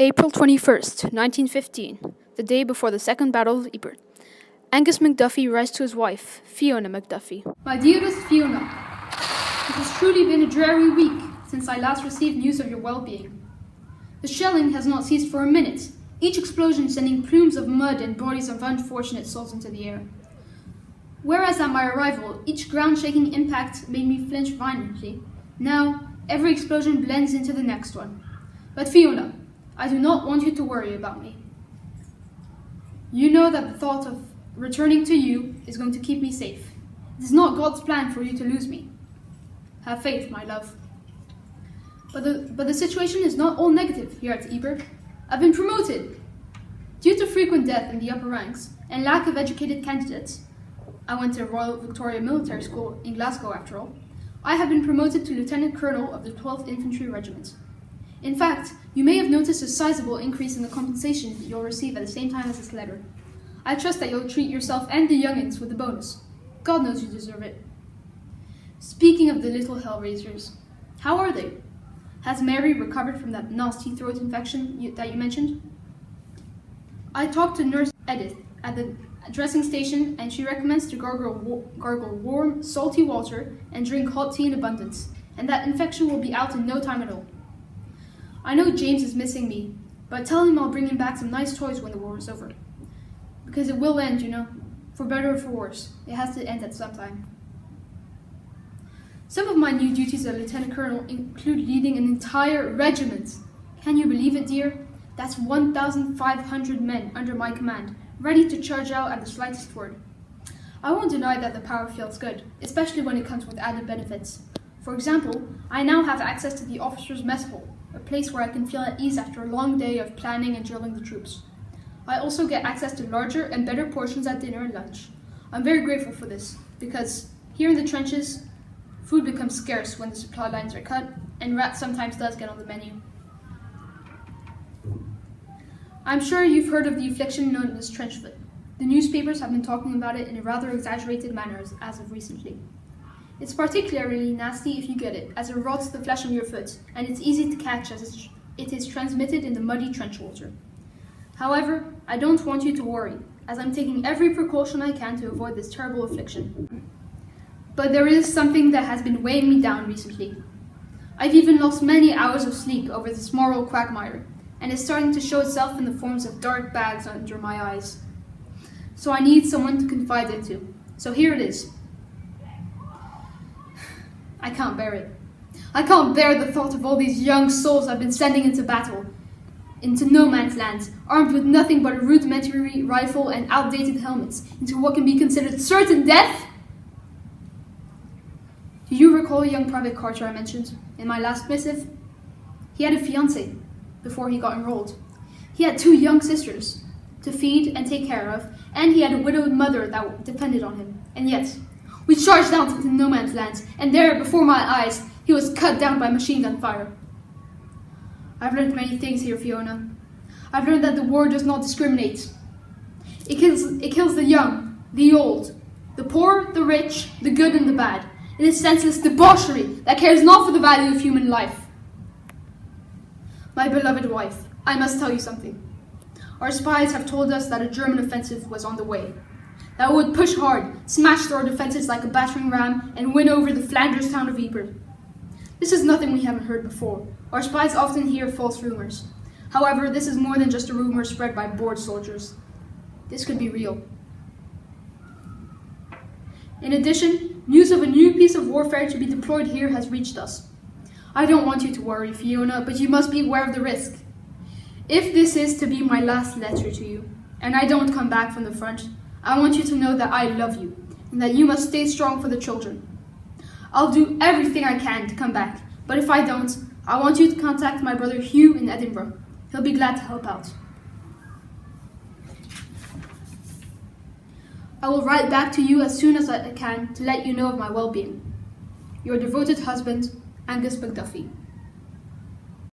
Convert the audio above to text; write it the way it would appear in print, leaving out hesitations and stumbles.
April 21st, 1915, the day before the Second Battle of Ypres. Angus McDuffie writes to his wife, Fiona McDuffie. My dearest Fiona, it has truly been a dreary week since I last received news of your well-being. The shelling has not ceased for a minute, each explosion sending plumes of mud and bodies of unfortunate souls into the air. Whereas at my arrival, each ground-shaking impact made me flinch violently, now every explosion blends into the next one. But Fiona, I do not want you to worry about me. You know that the thought of returning to you is going to keep me safe. It is not God's plan for you to lose me. Have faith, my love. But the situation is not all negative here at Ypres. I've been promoted. Due to frequent death in the upper ranks and lack of educated candidates, I went to Royal Victoria Military School in Glasgow after all, I have been promoted to Lieutenant Colonel of the 12th Infantry Regiment. In fact, you may have noticed a sizable increase in the compensation that you'll receive at the same time as this letter. I trust that you'll treat yourself and the youngins with a bonus. God knows you deserve it. Speaking of the little hellraisers, how are they? Has Mary recovered from that nasty throat infection that you mentioned? I talked to Nurse Edith at the dressing station, and she recommends to gargle warm, salty water and drink hot tea in abundance, and that infection will be out in no time at all. I know James is missing me, but tell him I'll bring him back some nice toys when the war is over. Because it will end, you know, for better or for worse. It has to end at some time. Some of my new duties as Lieutenant Colonel include leading an entire regiment. Can you believe it, dear? That's 1,500 men under my command, ready to charge out at the slightest word. I won't deny that the power feels good, especially when it comes with added benefits. For example, I now have access to the officers' mess hall, a place where I can feel at ease after a long day of planning and drilling the troops. I also get access to larger and better portions at dinner and lunch. I'm very grateful for this, because here in the trenches, food becomes scarce when the supply lines are cut, and rats sometimes does get on the menu. I'm sure you've heard of the affliction known as trench foot. The newspapers have been talking about it in a rather exaggerated manner as of recently. It's particularly nasty if you get it, as it rots the flesh on your foot, and it's easy to catch as it is transmitted in the muddy trench water. However, I don't want you to worry, as I'm taking every precaution I can to avoid this terrible affliction. But there is something that has been weighing me down recently. I've even lost many hours of sleep over this moral quagmire, and it's starting to show itself in the forms of dark bags under my eyes. So I need someone to confide into. So here it is. I can't bear it. I can't bear the thought of all these young souls I've been sending into battle, into no man's land, armed with nothing but a rudimentary rifle and outdated helmets, into what can be considered certain death. Do you recall young Private Carter I mentioned in my last missive? He had a fiancée before he got enrolled. He had 2 young sisters to feed and take care of, and he had a widowed mother that depended on him. And yet, we charged out into no man's land, and there, before my eyes, he was cut down by machine gun fire. I've learned many things here, Fiona. I've learned that the war does not discriminate. It kills the young, the old, the poor, the rich, the good and the bad. It is senseless debauchery that cares not for the value of human life. My beloved wife, I must tell you something. Our spies have told us that a German offensive was on the way, that would push hard, smash through our defenses like a battering ram, and win over the Flanders town of Ypres. This is nothing we haven't heard before. Our spies often hear false rumors. However, this is more than just a rumor spread by bored soldiers. This could be real. In addition, news of a new piece of warfare to be deployed here has reached us. I don't want you to worry, Fiona, but you must be aware of the risk. If this is to be my last letter to you, and I don't come back from the front, I want you to know that I love you, and that you must stay strong for the children. I'll do everything I can to come back, but if I don't, I want you to contact my brother Hugh in Edinburgh. He'll be glad to help out. I will write back to you as soon as I can to let you know of my well-being. Your devoted husband, Angus McDuffie.